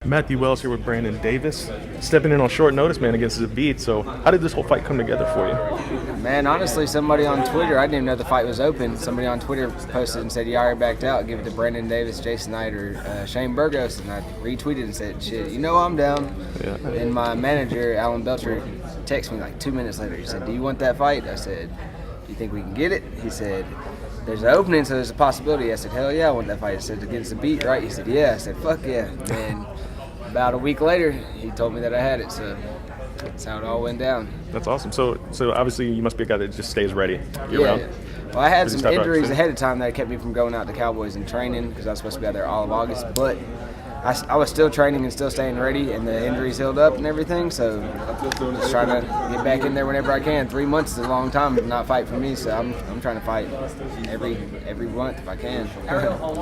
Matthew Wells here with Brandon Davis, stepping in on short notice, man, against Zabit. So how did this whole fight come together for you? Man, honestly, somebody on Twitter, I didn't even know the fight was open. Somebody on Twitter posted and said, "You already backed out. Give it to Brandon Davis, Jason Knight, or Shane Burgos." And I retweeted and said, "Shit, you know I'm down." Yeah. And my manager, Alan Belcher, texted me like 2 minutes later. He said, "Do you want that fight?" I said, "Do you think we can get it?" He said, "There's an opening, so there's a possibility." I said, "Hell yeah, I want that fight." I said, "Against Zabit, right?" He said, "Yeah." I said, "Fuck yeah." And about a week later, he told me that I had it, so that's how it all went down. That's awesome. So obviously you must be a guy that just stays ready year-round. Yeah. Well, I had some injuries ahead of time that kept me from going out to Cowboys and training because I was supposed to be out there all of August, but I was still training and still staying ready, and the injuries healed up and everything, so I'm just trying to get back in there whenever I can. 3 months is a long time to not fight for me, so I'm trying to fight every month if I can.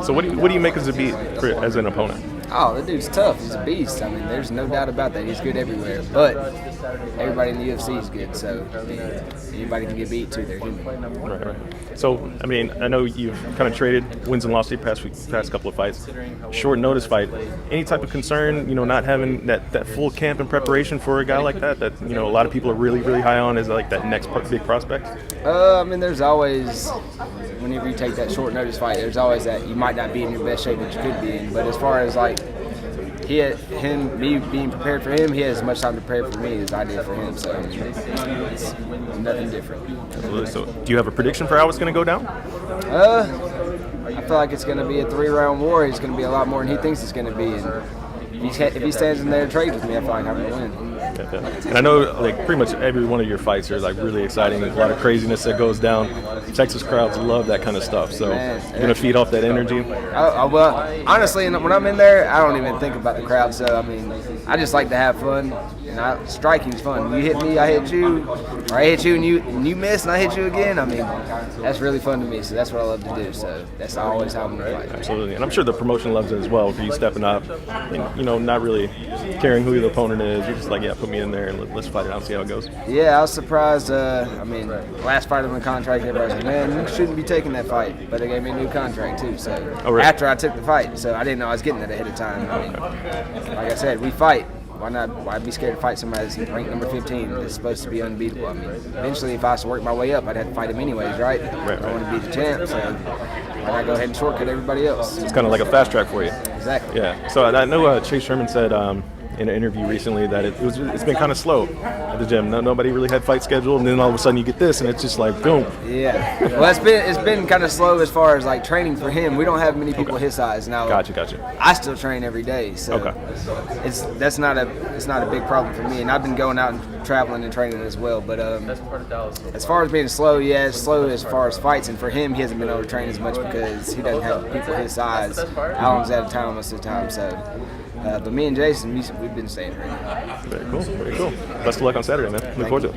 So what do you make of Zabit as an opponent? Oh, the dude's tough. He's a beast. I mean, there's no doubt about that. He's good everywhere. But everybody in the UFC is good, so anybody can get beat too. They're human. Right. So, I mean, I know you've kind of traded wins and losses past couple of fights. Short notice fight. Any type of concern, not having that full camp and preparation for a guy like that a lot of people are really, really high on as like that next big prospect? I mean, there's always, whenever you take that short notice fight, there's always that you might not be in your best shape that you could be in. But as far as like me being prepared for him, he has as much time to prepare for me as I did for him. So it's nothing different. Absolutely. So do you have a prediction for how it's going to go down? I feel like it's going to be a 3-round war. It's going to be a lot more than he thinks it's going to be. And if he stands in there and trades with me, I feel like I'm going to win. Yeah. And I know like pretty much every one of your fights are like really exciting. There's a lot of craziness that goes down. Texas crowds love that kind of stuff. So you're going to feed off that energy? Well, honestly, when I'm in there, I don't even think about the crowd. So, I mean, I just like to have fun. And striking's fun. You hit me, I hit you. Or I hit you and you miss and I hit you again. I mean, that's really fun to me. So that's what I love to do. So that's always how I'm going to fight. Absolutely. And I'm sure the promotion loves it as well for you stepping up and, not really caring who the opponent is. You're just like, yeah, put me in there and let's fight it out and see how it goes. Yeah, I was surprised. Last fight of the contract, everybody was like, man, you shouldn't be taking that fight. But they gave me a new contract too. So after I took the fight, so I didn't know I was getting it ahead of time. I mean, like I said, we fight. Why not? Why be scared to fight somebody that's ranked number 15 that's supposed to be unbeatable? I mean, eventually, if I was to work my way up, I'd have to fight him anyways, right? I want to be the champ, so why not go ahead and shortcut everybody else? It's kind of like a fast track for you. Exactly. Yeah. So I know Chase Sherman said in an interview recently that it's been kind of slow at the gym. Nobody really had fight scheduled, and then all of a sudden you get this, and it's just like boom. Yeah. Well, it's been kind of slow as far as like training for him. We don't have many people his size now. Gotcha. I still train every day, so it's not a big problem for me. And I've been going out and traveling and training as well. But as far as being slow, yeah, it's slow as far as fights. And for him, he hasn't been able to train as much because he doesn't have people his size. Alan's out of town most of the time, so. But me and Jason, we've been staying ready. Very cool. Best of luck on Saturday, man. Look forward to it.